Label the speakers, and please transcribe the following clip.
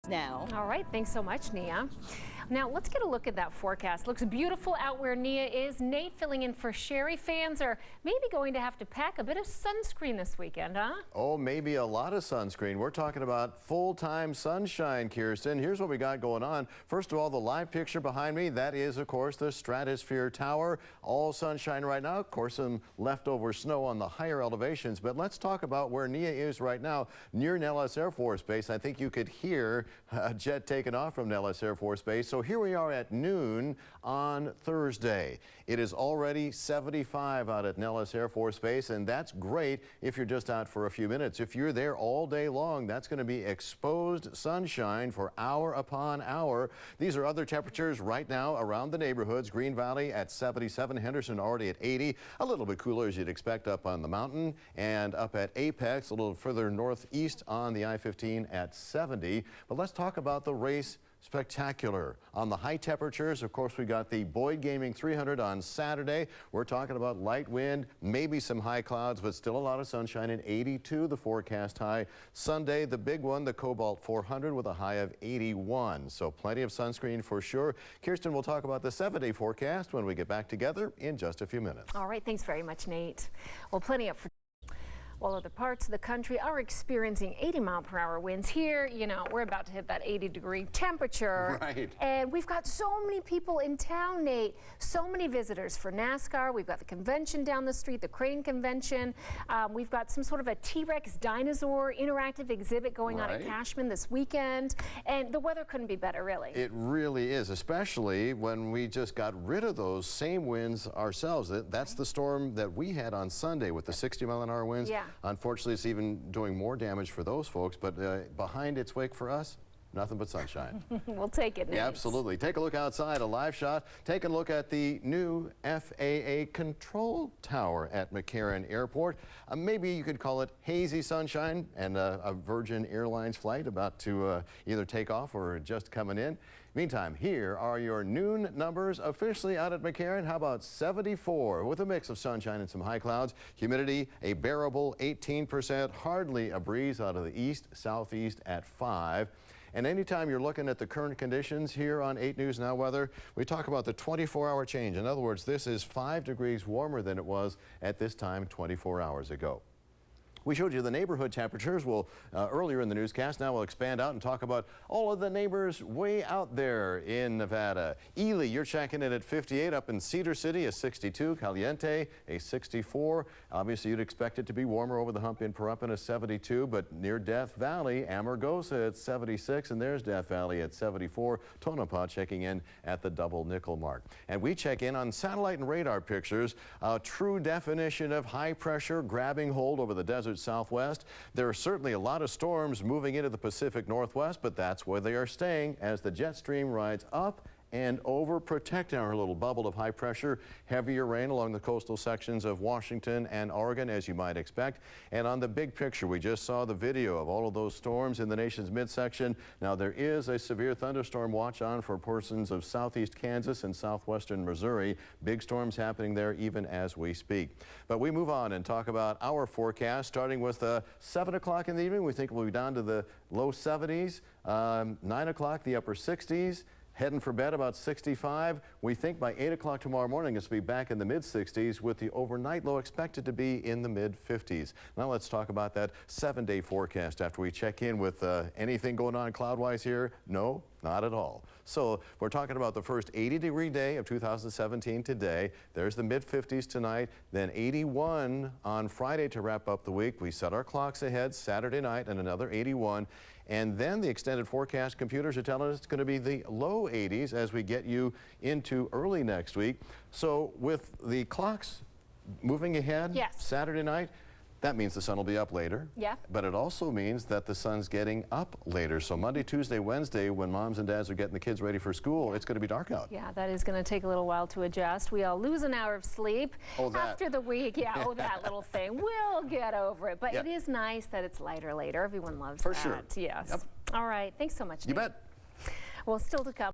Speaker 1: Now.
Speaker 2: All right, thanks so much, Nia. Now let's get a look at that forecast. Looks beautiful out where Nia is. Nate filling in for Sherry. Fans are maybe going to have to pack a bit of sunscreen this weekend, huh?
Speaker 3: Oh, maybe a lot of sunscreen. We're talking about full-time sunshine, Kirsten. Here's what we got going on. First of all, the live picture behind me, that is, of course, the Stratosphere Tower. All sunshine right now. Of course, some leftover snow on the higher elevations. But let's talk about where Nia is right now, near Nellis Air Force Base. I think you could hear a jet taking off from Nellis Air Force Base. So here we are at noon on Thursday. It is already 75 out at Nellis Air Force Base, and that's great if you're just out for a few minutes. If you're there all day long, that's going to be exposed sunshine for hour upon hour. These are other temperatures right now around the neighborhoods. Green Valley at 77, Henderson already at 80. A little bit cooler as you'd expect up on the mountain, and up at Apex, a little further northeast on the I-15 at 70. But let's talk about the race spectacular. On the high temperatures, of course, we got the Boyd Gaming 300 on Saturday. We're talking about light wind, maybe some high clouds, but still a lot of sunshine, and 82 the forecast high. Sunday, the big one, the Cobalt 400 with a high of 81. So plenty of sunscreen for sure. Kirsten will talk about the 7-day forecast when we get back together in just a few minutes.
Speaker 2: All right, thanks very much, Nate. Well, plenty up for while other parts of the country are experiencing 80-mile-per-hour winds. Here, you know, we're about to hit that 80-degree temperature.
Speaker 3: Right.
Speaker 2: And we've got so many people in town, Nate. So many visitors for NASCAR. We've got the convention down the street, the Crane Convention. We've got some sort of a T-Rex dinosaur interactive exhibit going on at Cashman this weekend. And the weather couldn't be better, really.
Speaker 3: It really is, especially when we just got rid of those same winds ourselves. That's the storm that we had on Sunday with the 60-mile-an-hour winds.
Speaker 2: Yeah.
Speaker 3: Unfortunately, it's even doing more damage for those folks, but behind its wake for us, nothing but sunshine.
Speaker 2: We'll take it, Nate.
Speaker 3: Yeah, absolutely. Take a look outside, a live shot. Take a look at the new FAA control tower at McCarran Airport. Maybe you could call it hazy sunshine, and a Virgin Airlines flight about to either take off or just coming in. Meantime, here are your noon numbers officially out at McCarran. How about 74 with a mix of sunshine and some high clouds. Humidity, a bearable 18%. Hardly a breeze out of the east, southeast at 5. And anytime you're looking at the current conditions here on 8 News Now Weather, we talk about the 24-hour change. In other words, this is 5 degrees warmer than it was at this time 24 hours ago. We showed you the neighborhood temperatures earlier in the newscast. Now we'll expand out and talk about all of the neighbors way out there in Nevada. Ely, you're checking in at 58. Up in Cedar City, a 62. Caliente, a 64. Obviously, you'd expect it to be warmer over the hump in Pahrump, a 72. But near Death Valley, Amargosa at 76. And there's Death Valley at 74. Tonopah checking in at the double nickel mark. And we check in on satellite and radar pictures. A true definition of high pressure grabbing hold over the desert Southwest. There are certainly a lot of storms moving into the Pacific Northwest, but that's where they are staying as the jet stream rides up and over, protecting our little bubble of high pressure. Heavier rain along the coastal sections of Washington and Oregon, as you might expect. And on the big picture, we just saw the video of all of those storms in the nation's midsection. Now, there is a severe thunderstorm watch on for portions of southeast Kansas and southwestern Missouri. Big storms happening there even as we speak. But we move on and talk about our forecast, starting with 7 o'clock in the evening. We think we'll be down to the low 70s. 9 o'clock, the upper 60s. Heading for bed about 65. We think by 8 o'clock tomorrow morning it's going to be back in the mid-60s with the overnight low expected to be in the mid-50s. Now let's talk about that 7-day forecast after we check in with anything going on cloud-wise here. No, not at all. So we're talking about the first 80-degree day of 2017 today. There's the mid-50s tonight, then 81 on Friday to wrap up the week. We set our clocks ahead Saturday night and another 81. And then the extended forecast computers are telling us it's going to be the low 80s as we get you into early next week. So with the clocks moving ahead Saturday night, that means the sun will be up later.
Speaker 2: Yeah.
Speaker 3: But it also means that the sun's getting up later. So Monday, Tuesday, Wednesday, when moms and dads are getting the kids ready for school, it's going to be dark out.
Speaker 2: Yeah, that is going to take a little while to adjust. We all lose an hour of sleep after the week. Yeah, that little thing. We'll get over it. But it is nice that it's lighter later. Everyone loves that.
Speaker 3: For sure.
Speaker 2: Yes.
Speaker 3: Yep.
Speaker 2: All right. Thanks so much, Nate.
Speaker 3: You bet.
Speaker 2: Well, still to come.